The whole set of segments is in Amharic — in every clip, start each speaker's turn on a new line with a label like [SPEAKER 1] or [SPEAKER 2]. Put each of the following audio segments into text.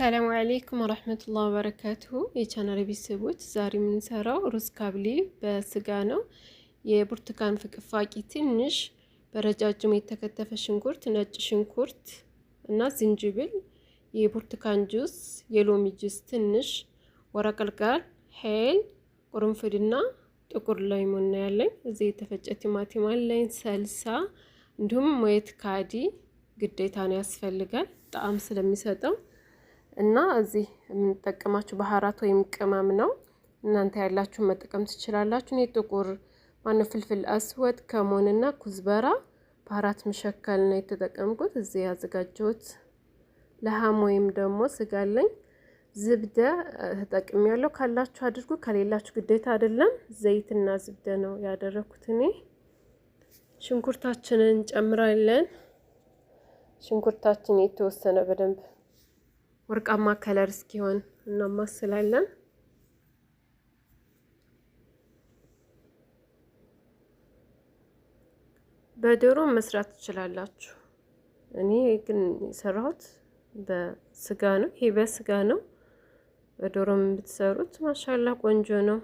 [SPEAKER 1] ሰላም አለይኩም ወራህመቱላሂ ወበረካቱሁ የቻናሌ ቤተሰቦች ዛሬ የምንሰራው ሩዝ ካብሊ በስጋ ነው። የብርቱካን ፍቅፋቂ ትንሽ በረጃጅሙ የተከተፈ ሽንኩርት፣ ነጭ ሽንኩርት እና ዝንጅብል፣ የብርቱካን ጁስ፣ የሎሚ ጁስ ትንሽ፣ ወረቀልቃል፣ ሄል፣ ቁርንፍድና ጥቁር ላይሞን ነው ያለኝ። እዚህ የተፈጨ ቲማቲም አለኝ፣ ሰልሳ እንዲሁም ሞየት ካዲ ግዴታ ነው ያስፈልጋል ጣዕም ስለሚሰጠው እና እዚህ የምንጠቀማችሁ ባህራት ወይም ቅመም ነው። እናንተ ያላችሁ መጠቀም ትችላላችሁ። እኔ ጥቁር ፍልፍል አስወድ ከሞንና ኩዝበራ ባህራት መሸከል ነው የተጠቀምኩት። እዚህ ያዘጋጀሁት ለሃም ወይም ደግሞ ስጋለኝ ዝብደ ተጠቅሜያለሁ። ካላችሁ አድርጉ፣ ከሌላችሁ ግዴታ አይደለም። ዘይትና ዝብደ ነው ያደረኩት እኔ። ሽንኩርታችንን እንጨምራለን። ሽንኩርታችን የተወሰነ በደንብ ወርቃማ ከለር እስኪሆን እናማስላለን። በዶሮ መስራት ትችላላችሁ። እኔ ግን የሰራሁት በስጋ ነው። ይሄ በስጋ ነው። በዶሮም ብትሰሩት ማሻላ ቆንጆ ነው።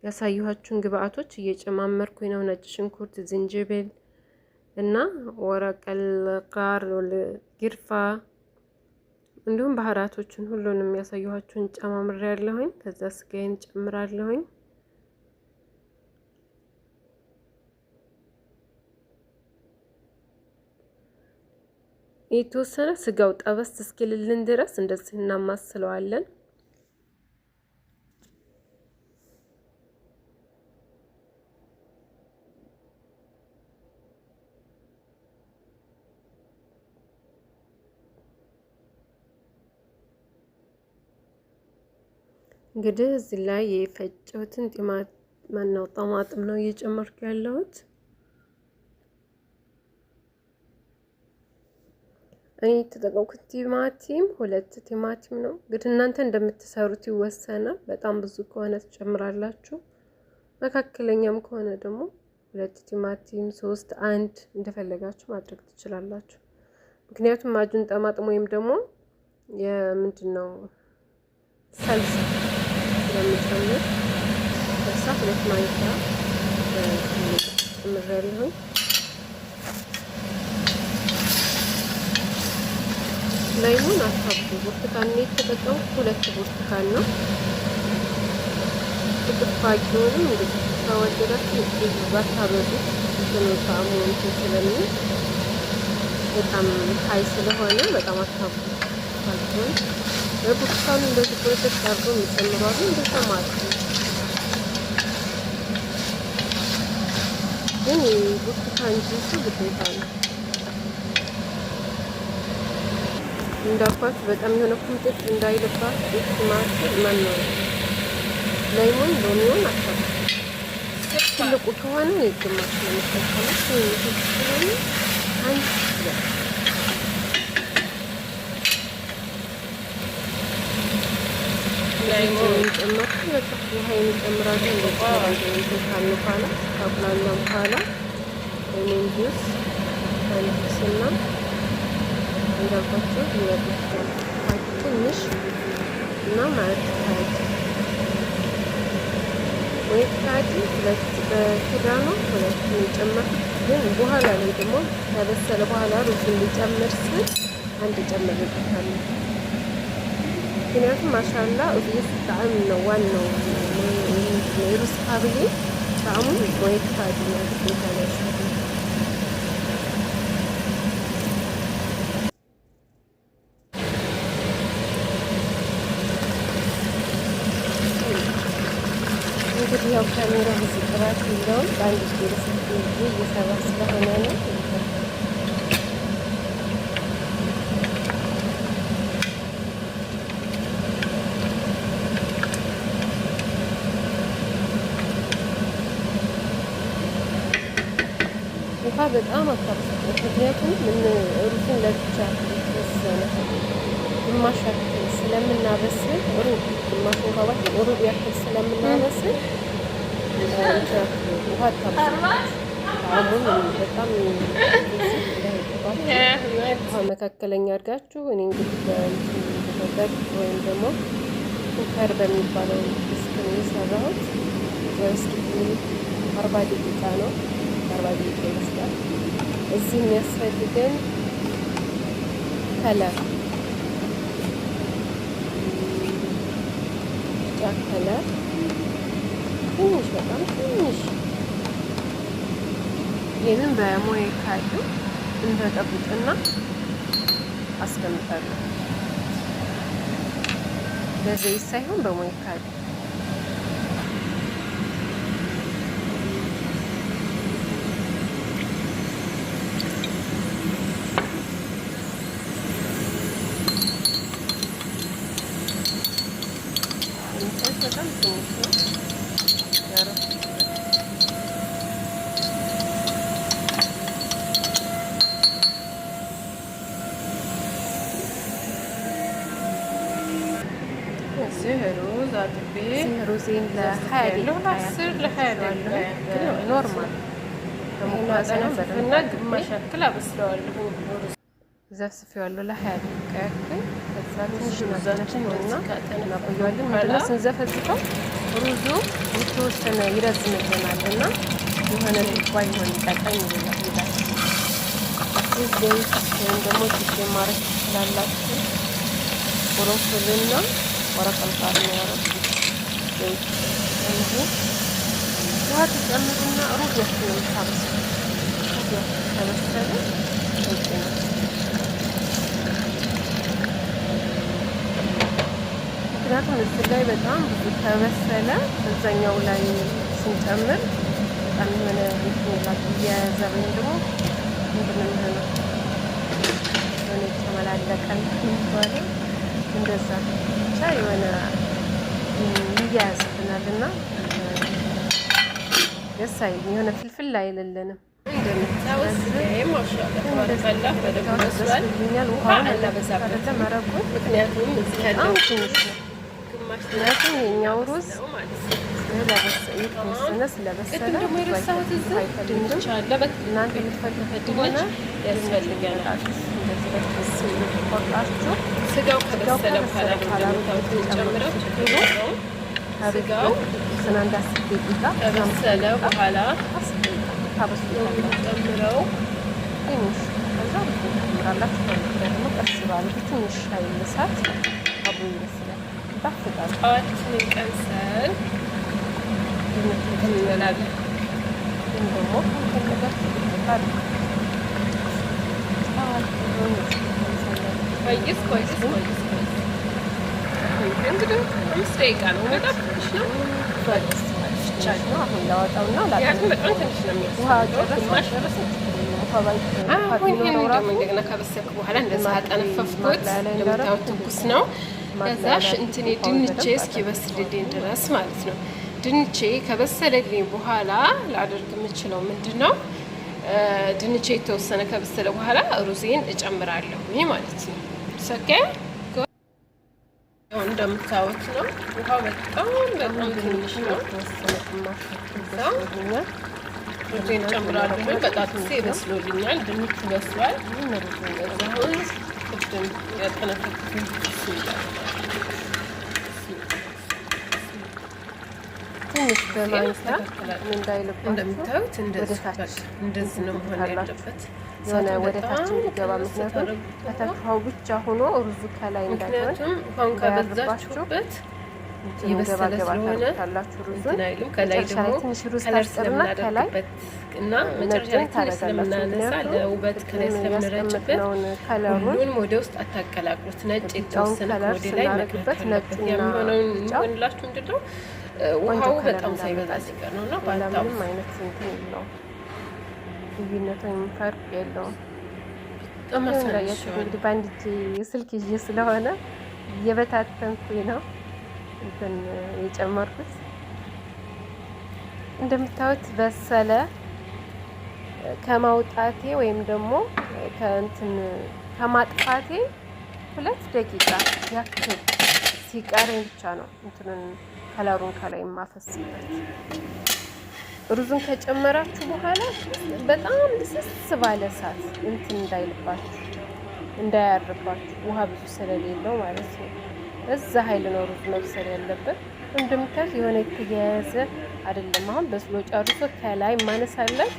[SPEAKER 1] ያሳየኋችሁን ግብአቶች እየጨማመርኩኝ ነው። ነጭ ሽንኩርት፣ ዝንጅብል እና ወረቀል ቃር ግርፋ እንዲሁም ባህራቶችን ሁሉንም ያሳየኋችሁን ጨማምሬያለሁኝ። ከዛ ስጋዬን ጨምራለሁኝ። የተወሰነ ስጋው ጠበስ እስኪልልን ድረስ እንደዚህ እናማስለዋለን። እንግዲህ እዚህ ላይ የፈጨሁትን ጠማጥም ነው እየጨመርኩ ያለሁት። እኔ የተጠቀምኩት ቲማቲም 2 ቲማቲም ነው። እንግዲህ እናንተ እንደምትሰሩት ይወሰናል። በጣም ብዙ ከሆነ ትጨምራላችሁ፣ መካከለኛም ከሆነ ደግሞ 2 ቲማቲም፣ 3፣ 1 እንደፈለጋችሁ ማድረግ ትችላላችሁ። ምክንያቱም ማጁን ጠማጥም ወይም ደግሞ የምንድነው ሰልሳ ስለምጨምር በሳ 2 ማንኪያ ጨምሬያለሁ። ላይሙን አታብዙ። ብርቱካን ነው የተጠቀምኩት፣ 2 ብርቱካን ነው። ፍቅፋቂውንም እንግዲህ ከወደዳችሁ ባታበዙ ጣዕሙ እንትን ስለሚል በጣም ሀይ ስለሆነ በጣም አታብዙ። በብርቱካኑ እንደዚህ ፕሮሰስ አድርጎ የሚጨምሯሉ እንደዛ ማለት ነው። ግን ብርቱካን ጁሱ ግዴታ ነው። እንዳልኳችሁ በጣም የሆነ ቁምጥጥ እንዳይልባችሁ ቲማቲም ማነው ላይሞን ሎሚውን አታውቁ። ትልቁ ከሆነ የግማሽ ነው የምትጠቀሙት። ትንሽ ከሆነ አንድ ላይሞን ጨመርኩ። በቃ ውሃውን ጨምራለሁ። እንደዚህ ካለ ካቁላላም በኋላ ሌሞን ጁስ አንስና እንዳልኳችሁ ይወጣል ትንሽ እና ማለት ወይ ካዲ 2 በክዳኑ 2 ጨመርኩት። ግን በኋላ ላይ ደግሞ ከበሰለ በኋላ ሩዙን ሊጨምር ስል 1 ጨምርበታለሁ። ምክንያቱም ማሻላ እዚህ ጣዕም ነው ዋናው የሩዝ ካብሊ ጣዕሙ ወይ ካዲ ነው ይታያል። እንግዲህ ያው ካሜራ ብዙ ጥራት የለውም። በአንድ ጊዜ እየሰራ ስለሆነ ነው። ውሃ በጣም አታብዙት። ምክንያቱም ሩዝን ለብቻ የተወሰነ ግማሽ ያክል ስለምናበስል ግማሹን ከባድ ሩብ ያክል ስለምናበስል ውሃ አታብዙት። ጣዕሙን በጣም መካከለኛ አድርጋችሁ እኔ እንግዲህ ደግ ወይም ደግሞ ኩከር በሚባለው ድስት ነው የሰራሁት። እስኪ 40 ደቂቃ ነው፣ 40 ደቂቃ ይመስላል። እዚህ የሚያስፈልገን ከለር ቢጫ ከለር ትንሽ፣ በጣም ትንሽ። ይህንን በሞይ ካሉ እንበጠብጥና አስቀምጣለሁ። በዘይት ሳይሆን በሞይ ካሉ በጣም ትንሽ ነው። እዚህ ሩዝ አጥቤ ሩዜን ኖርማል እና ግማሽ ያክል አበስለዋለሁ። ዘፍስፌዋለሁ ለ20 ደቂቃ ያክል። ከዛ ትንሽ ሩዛችን እናቆየዋለን። ምንድነው ስንዘፈዝፈው ሩዙ የተወሰነ ይረዝምልናል እና የሆነ ልባ ይሆን ጠቀኝ ይላል። እዚህ ዘይት ወይም ደግሞ ጅጅ ማረግ ትችላላችሁ። ቁርንፉልና ወረቀል ካር ነው ያረኩት። ዘይት እንጂ ውሃ ትጨምሩና ሩዝ ያክል ነው የምታበስሉት። ከበሰለ በቂ ነው። ምክንያቱም እዚህ ላይ በጣም ብዙ ከበሰለ እዛኛው ላይ ስንጨምር በጣም የሆነ ይላል እየያዘ ወይም ደግሞ ምንድን ነው የሚሆነው የሆነ የተመላለቀን የሚባለው እንደዛ ብቻ የሆነ ይያያዝብናል እና ደስ አይልም። የሆነ ፍልፍል አይልልንም። እንደምታውስ ማሻአላ ውሃውን አላበዛበትም መረቁን፣ ምክንያቱም ምክንያቱም የኛው ሩዝ የተወሰነ ስለበሰለ እናንተ የምትፈልጉት ከሆነ ያስፈልገናል። ቆርጣችሁ ስጋው ከበሰለ በኋላ ጨምረው ስጋው ስና እንዳስብ ደቂቃ ከበሰለ በኋላ ጨምረው ትንሽ ከዛ ጨምራላችሁ። ደግሞ ቀስ ባለ ትንሽ ሻይ እሳት አብሮ ይመስላል። ይጣፍጣል። ጨዋችንን ቀንሰን እንላለን። ግን ደግሞ ከፈለጋችሁ ይጣፍጣል። እንግዲህ 5 ደቂቃ ነው። በጣም ትንሽ ነው። አሁን ላወጣውና በጣም ትንሽ ነው። እንደገና ካበሰልኩ በኋላ እንደዛ አጠነፈፍኩት። እንደምታዩት ትኩስ ነው። ከዛሽ እንትኔ ድንቼ እስኪበስልልኝ ድረስ ማለት ነው። ድንቼ ከበሰለልኝ በኋላ ላደርግ የምችለው ምንድን ነው? ድንቼ የተወሰነ ከበሰለ በኋላ ሩዜን እጨምራለሁ ማለት ነው። ሰከ እንደምታዩት ነው። ውሃው በጣም ትንሽ ነው። ሩዜን እጨምራለሁ። በጣጥሴ በስሎልኛል። ድንች በስሏል። አሁን ቅድም ያጠነፈኩትን ትንሽ በማንኪያ እንዳይልባችሁ እንደምታዩት እንደዚህ ነው መሆን ያለበት። የሆነ ወደ ታች እንዲገባ። ምክንያቱም ከተፋው ብቻ ሆኖ ሩዙ ከላይ እንዳይሆን አሁን ከበዛችሁበት ይበሰለ ስለሆነ ታላችሁ ሩዙን ከላይ ደግሞ ትንሽ ሩዝ ታስቀርና ከላይ እና መጨረሻ ላይ ትንሽ ስለምናነሳ ለውበት ከላይ ስለምንረጭበት ሁሉንም ወደ ውስጥ አታቀላቅሉት። ነጭ የተወሰነ ወደ ላይ መቅረት አለበት። የሚሆነውን እንላችሁ ምንድን ነው ውሃው በጣም ሳይበዛ ሲቀር ነው። እና ባታውም አይነት እንትን የለውም፣ ልዩነት ወይም ፈርቅ የለውም። እንግዲህ በአንድ እጅ የስልክ ይዤ ስለሆነ እየበታተንኩኝ ነው እንትን የጨመርኩት። እንደምታዩት በሰለ። ከማውጣቴ ወይም ደግሞ ከእንትን ከማጥፋቴ 2 ደቂቃ ያክል ሲቀረኝ ብቻ ነው እንትንን ከለሩን ከላይ የማፈስበት። ሩዙን ከጨመራችሁ በኋላ በጣም ልስስ ባለ እሳት እንትን እንዳይልባችሁ እንዳያርባችሁ፣ ውሃ ብዙ ስለሌለው ማለት ነው። እዛ ኃይል ነው ሩዝ መብሰል ያለበት። እንደምታዩት የሆነ የተያያዘ አይደለም። አሁን በስሎ ጨርሶ ከላይ ማነሳለት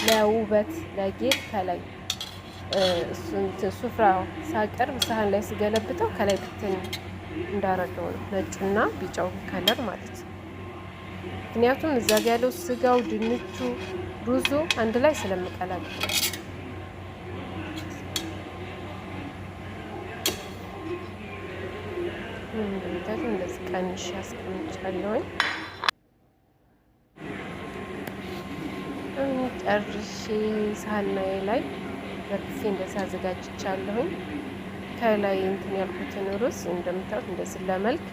[SPEAKER 1] ለውበት ለጌጥ ከላይ ሱፍራ ሳቀርብ ሳህን ላይ ስገለብጠው ከላይ ብትን እንዳረገው ነው ነጩና ቢጫው ከለር ማለት ነው። ምክንያቱም እዛ ጋ ያለው ስጋው፣ ድንቹ፣ ሩዙ አንድ ላይ ስለምቀላቅለው እንደምታዩት እንደዚህ ቀንሽ አስቀምጫለሁኝ። ጨርሼ ሳህናዬ ላይ በርፌ እንደዛ አዘጋጅቻለሁኝ። ከላይ እንትን ያልኩትን ሩዝ እንደምታዩት እንደዚህ ለመልክ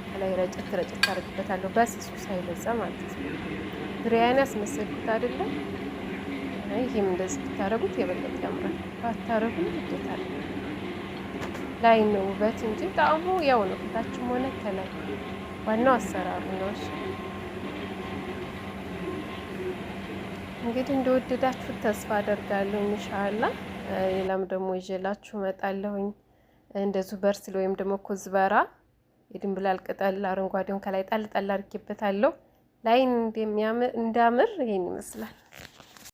[SPEAKER 1] ከላይ ረጨት ረጨት አድርግበታለሁ በስሱ ሳይበዛ ማለት ነው። ብሪያኒ ያስመሰልኩት አይደለም። ይሄም እንደዚህ ብታረጉት የበለጠ ያምራል። ባታረጉ ግዴታ ላይ ነው ውበት እንጂ ጣዕሙ ያው ነው። ከታችም ሆነ ከላይ ዋናው አሰራሩ ነው። እሺ እንግዲህ እንደወደዳችሁት ተስፋ አደርጋለሁ። ኢንሻአላህ ሌላም ደግሞ ይዤላችሁ እመጣለሁኝ። እንደዚሁ በርሲል ወይም ደግሞ ኩዝበራ የድንብላል ቅጠል አረንጓዴውን ከላይ ጣል ጣል አድርጌበታለሁ። ላይን እንደሚያምር ይሄን ይመስላል።